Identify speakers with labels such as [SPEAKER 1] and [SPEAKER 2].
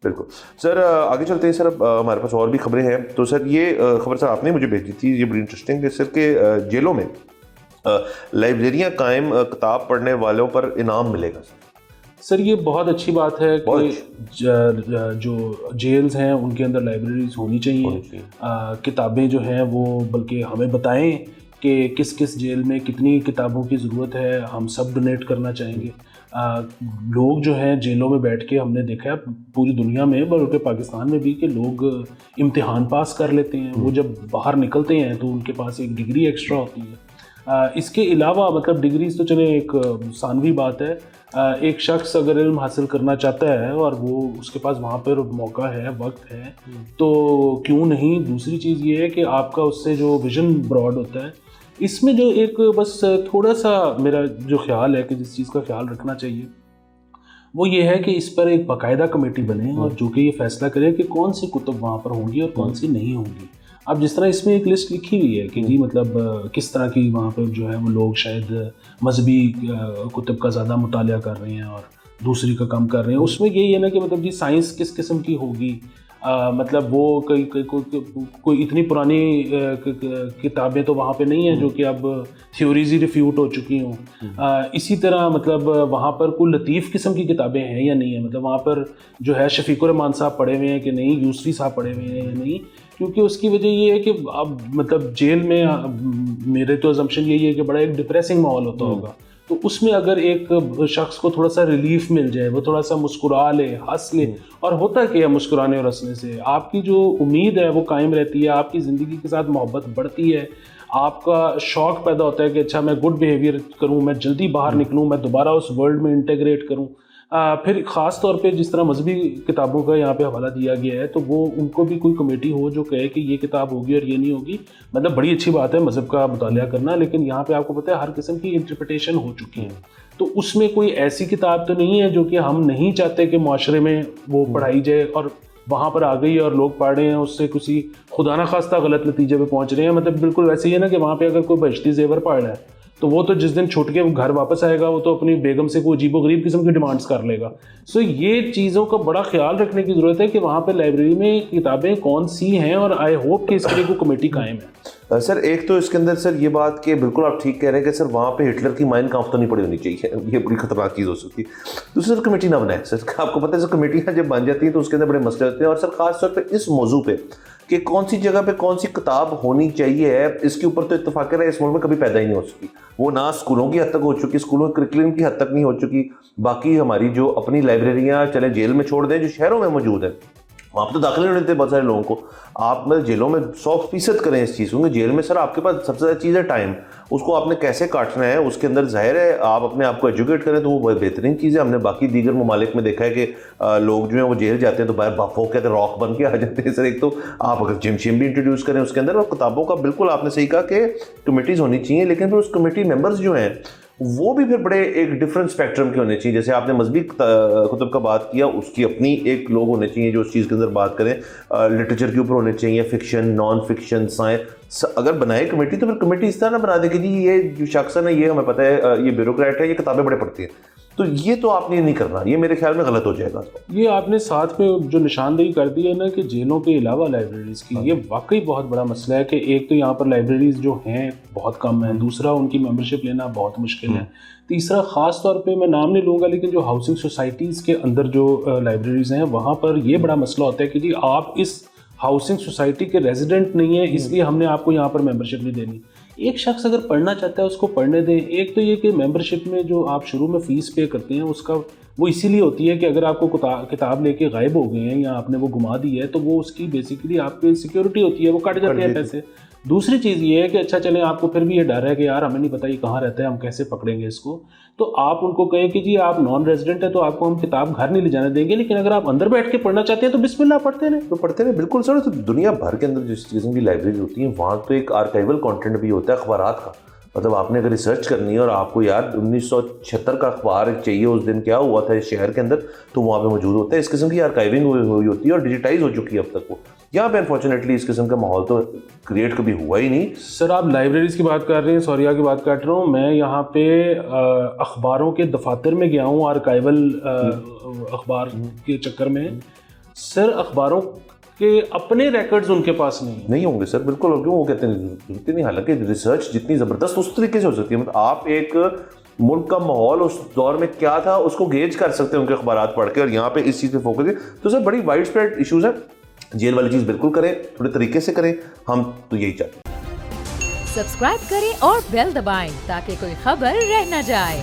[SPEAKER 1] بالکل سر. آگے چلتے ہیں سر. ہمارے پاس اور بھی خبریں ہیں. تو سر یہ خبر سر آپ نے مجھے بھیجی تھی, یہ بڑی انٹرسٹنگ ہے سر, کہ جیلوں میں لائبریریاں قائم, کتاب پڑھنے والوں پر انعام ملے گا.
[SPEAKER 2] سر یہ بہت اچھی بات ہے کہ جو جیلز ہیں ان کے اندر لائبریریز ہونی چاہیے. کتابیں جو ہیں وہ بلکہ ہمیں بتائیں کہ کس کس جیل میں کتنی کتابوں کی ضرورت ہے, ہم سب ڈونیٹ کرنا چاہیں گے. لوگ جو ہیں جیلوں میں بیٹھ کے, ہم نے دیکھا ہے پوری دنیا میں بلکہ پاکستان میں بھی, کہ لوگ امتحان پاس کر لیتے ہیں, وہ جب باہر نکلتے ہیں تو ان کے پاس ایک ڈگری ایکسٹرا ہوتی ہے. اس کے علاوہ مطلب ڈگریز تو چلیں ایک ثانوی بات ہے, ایک شخص اگر علم حاصل کرنا چاہتا ہے اور وہ اس کے پاس وہاں پر موقع ہے, وقت ہے, تو کیوں نہیں. دوسری چیز یہ ہے کہ آپ کا اس سے جو ویژن براڈ ہوتا ہے, اس میں جو ایک بس تھوڑا سا میرا جو خیال ہے کہ جس چیز کا خیال رکھنا چاہیے وہ یہ ہے کہ اس پر ایک باقاعدہ کمیٹی بنے اور جو کہ یہ فیصلہ کرے کہ کون سی کتب وہاں پر ہوں گی اور کون سی نہیں ہوں گی. اب جس طرح اس میں ایک لسٹ لکھی ہوئی ہے کہ جی مطلب کس طرح کی وہاں پہ جو ہے وہ لوگ شاید مذہبی کتب کا زیادہ مطالعہ کر رہے ہیں اور دوسری کا کم کر رہے ہیں, اس میں یہی ہے نا کہ مطلب جی سائنس کس قسم کی ہوگی, مطلب وہ کوئی اتنی پرانی کتابیں تو وہاں پہ نہیں ہیں جو کہ اب تھیوریز ہی ریفیوٹ ہو چکی ہوں. اسی طرح مطلب وہاں پر کوئی لطیف قسم کی کتابیں ہیں یا نہیں ہیں, مطلب وہاں پر جو ہے شفیق الرحمان صاحب پڑھے ہوئے ہیں کہ نہیں, یوسفی صاحب پڑھے ہوئے ہیں یا نہیں. کیونکہ اس کی وجہ یہ ہے کہ اب مطلب جیل میں میرے تو assumption یہی ہے کہ بڑا ایک ڈپریسنگ ماحول ہوتا ہوگا, تو اس میں اگر ایک شخص کو تھوڑا سا ریلیف مل جائے, وہ تھوڑا سا مسکرا لے, ہنس لے, اور ہوتا کیا ہے مسکرانے اور ہنسنے سے آپ کی جو امید ہے وہ قائم رہتی ہے, آپ کی زندگی کے ساتھ محبت بڑھتی ہے, آپ کا شوق پیدا ہوتا ہے کہ اچھا میں گڈ بیہیویئر کروں, میں جلدی باہر نکلوں, میں دوبارہ اس ورلڈ میں انٹیگریٹ کروں. پھر خاص طور پہ جس طرح مذہبی کتابوں کا یہاں پہ حوالہ دیا گیا ہے, تو وہ ان کو بھی کوئی کمیٹی ہو جو کہے کہ یہ کتاب ہوگی اور یہ نہیں ہوگی. مطلب بڑی اچھی بات ہے مذہب کا مطالعہ کرنا, لیکن یہاں پہ آپ کو پتہ ہے ہر قسم کی انٹرپریٹیشن ہو چکی ہے, تو اس میں کوئی ایسی کتاب تو نہیں ہے جو کہ ہم نہیں چاہتے کہ معاشرے میں وہ پڑھائی جائے اور وہاں پر آ گئی اور لوگ پڑھ رہے ہیں, اس سے کسی خدا نہ خواستہ غلط نتیجے پہ پہنچ رہے ہیں. مطلب بالکل ویسے ہی ہے نا کہ وہاں پہ اگر کوئی بہشتی زیور پڑھ رہا ہے تو وہ تو جس دن چھوٹ کے گھر واپس آئے گا وہ تو اپنی بیگم سے کوئی عجیب و غریب قسم کی ڈیمانڈس کر لے گا. سو یہ چیزوں کا بڑا خیال رکھنے کی ضرورت ہے کہ وہاں پہ لائبریری میں کتابیں کون سی ہیں, اور آئی ہوپ کہ اس کے لیے کوئی کمیٹی قائم ہے.
[SPEAKER 1] سر ایک تو اس کے اندر سر یہ بات کہ بالکل آپ ٹھیک کہہ رہے ہیں کہ سر وہاں پہ ہٹلر کی مائن کامپ تو نہیں پڑی ہونی چاہیے, یہ بڑی خطرناک چیز ہو سکتی ہے. دوسری سر کمیٹی نہ بنائے سر, آپ کو پتہ ہے سر کمیٹیاں جب بن جاتی ہیں تو اس کے اندر بڑے مسئلے ہوتے ہیں, اور سر خاص طور پہ اس موضوع پہ کہ کون سی جگہ پہ کون سی کتاب ہونی چاہیے ہے, اس کے اوپر تو اتفاق رہا ہے اس ملک میں کبھی پیدا ہی نہیں ہو سکی. وہ نہ اسکولوں کی حد تک ہو چکی, اسکولوں کے کریکلم کی حد تک نہیں ہو چکی. باقی ہماری جو اپنی لائبریریاں چلے جیل میں چھوڑ دیں جو شہروں میں موجود ہیں, وہاں پہ تو داخلے نہیں دیتے بہت سارے لوگوں کو. آپ جیلوں میں 100% کریں اس چیز کو. جیل میں سر آپ کے پاس سب سے زیادہ چیز ہے ٹائم, اس کو آپ نے کیسے کاٹنا ہے, اس کے اندر ظاہر ہے آپ اپنے آپ کو ایجوکیٹ کریں تو وہ بہت بہترین چیز ہے. ہم نے باقی دیگر ممالک میں دیکھا ہے کہ لوگ جو ہیں وہ جیل جاتے ہیں تو باہر بفو کہتے ہیں راک بن کے آ جاتے ہیں. سر ایک تو آپ اگر جم شم بھی انٹروڈیوس کریں اس کے اندر, اور کتابوں کا بالکل آپ نے صحیح کہا کہ کمیٹیز ہونی چاہیے, لیکن پھر اس کمیٹی ممبرز جو ہیں وہ بھی پھر بڑے ایک ڈفرینٹ اسپیکٹرم کے ہونے چاہیے. جیسے آپ نے مذہبی کتب کا بات کیا, اس کی اپنی ایک لوگ ہونے چاہیے جو اس چیز کے اندر بات کریں. لٹریچر کے اوپر ہونے چاہیے, فکشن, نان فکشن, سائنس. اگر بنائے کمیٹی تو پھر کمیٹی اس طرح نہ بنا دے کہ جی یہ جو شخص ہے نا یہ ہمیں پتہ ہے یہ بیوروکریٹ ہے, یہ کتابیں بڑے پڑھتی ہیں, تو یہ تو آپ نے نہیں کرنا. یہ میرے خیال میں غلط ہو جائے گا.
[SPEAKER 2] یہ آپ نے ساتھ میں جو نشاندہی کر دی ہے نا کہ جیلوں کے علاوہ لائبریریز کی, یہ واقعی بہت بڑا مسئلہ ہے کہ ایک تو یہاں پر لائبریریز جو ہیں بہت کم ہیں, دوسرا ان کی ممبرشپ لینا بہت مشکل ہے, تیسرا خاص طور پہ میں نام نہیں لوں گا لیکن جو ہاؤسنگ سوسائٹیز کے اندر جو لائبریریز ہیں وہاں پر یہ بڑا مسئلہ ہوتا ہے کہ جی آپ اس ہاؤسنگ سوسائٹی کے ریزیڈنٹ نہیں ہیں, اس لیے ہم نے آپ کو یہاں پر ممبرشپ نہیں دینی. ایک شخص اگر پڑھنا چاہتا ہے اس کو پڑھنے دیں. ایک تو یہ کہ ممبرشپ میں جو آپ شروع میں فیس پے کرتے ہیں اس کا وہ اسی لیے ہوتی ہے کہ اگر آپ کو کتاب لے کے غائب ہو گئے ہیں یا آپ نے وہ گما دی ہے تو وہ اس کی بیسیکلی آپ کی سیکیورٹی ہوتی ہے, وہ کٹ جاتے ہیں پیسے. دوسری چیز یہ ہے کہ اچھا چلیں آپ کو پھر بھی یہ ڈر ہے کہ یار ہمیں نہیں پتہ یہ کہاں رہتا ہے, ہم کیسے پکڑیں گے اس کو, تو آپ ان کو کہیں کہ جی آپ نان ریزیڈنٹ ہے تو آپ کو ہم کتاب گھر نہیں لے جانے دیں گے, لیکن اگر آپ اندر بیٹھ کے پڑھنا چاہتے ہیں تو بسم اللہ پڑھتے رہیں.
[SPEAKER 1] تو پڑھتے رہیں. بالکل سر. تو دنیا بھر کے اندر جس قسم کی لائبریری ہوتی ہیں وہاں تو ایک آرکائیول کانٹینٹ بھی ہوتا ہے اخبارات کا. مطلب آپ نے اگر ریسرچ کرنی ہے اور آپ کو یار 1976 کا اخبار چاہیے اس دن کیا ہوا تھا اس شہر کے اندر, تو وہاں پہ موجود ہوتا ہے. اس قسم کی آرکائیونگ ہوئی ہوتی ہے اور ڈیجیٹائز ہو چکی ہے اب تک. وہ یہاں پہ انفارچونیٹلی اس قسم کا ماحول تو کریٹ کبھی ہوا ہی نہیں.
[SPEAKER 2] سر آپ لائبریریز کی بات کر رہے ہیں, سوریا کی بات کر رہا ہوں میں. یہاں پہ اخباروں کے دفاتر میں گیا ہوں آرکائیول اخبار کے چکر میں, سر اخباروں کے اپنے ریکارڈز ان کے پاس
[SPEAKER 1] نہیں ہوں گے سر، بالکل. اور کیوں وہ کہتے ہیں ضرورت نہیں. حالانکہ ریسرچ جتنی زبردست اس طریقے سے ہو سکتی ہے، مطلب آپ ایک ملک کا ماحول اس دور میں کیا تھا اس کو گیج کر سکتے ہیں ان کے اخبارات پڑھ کے، اور یہاں پہ اس چیز پہ فوکس ہے. تو سر بڑی وائڈ اسپریڈ ایشوز ہیں. جیل والی چیز بالکل کریں، تھوڑے طریقے سے کریں، ہم تو یہی چاہتے ہیں.
[SPEAKER 3] سبسکرائب کریں اور بیل دبائیں تاکہ کوئی خبر رہ نہ جائے.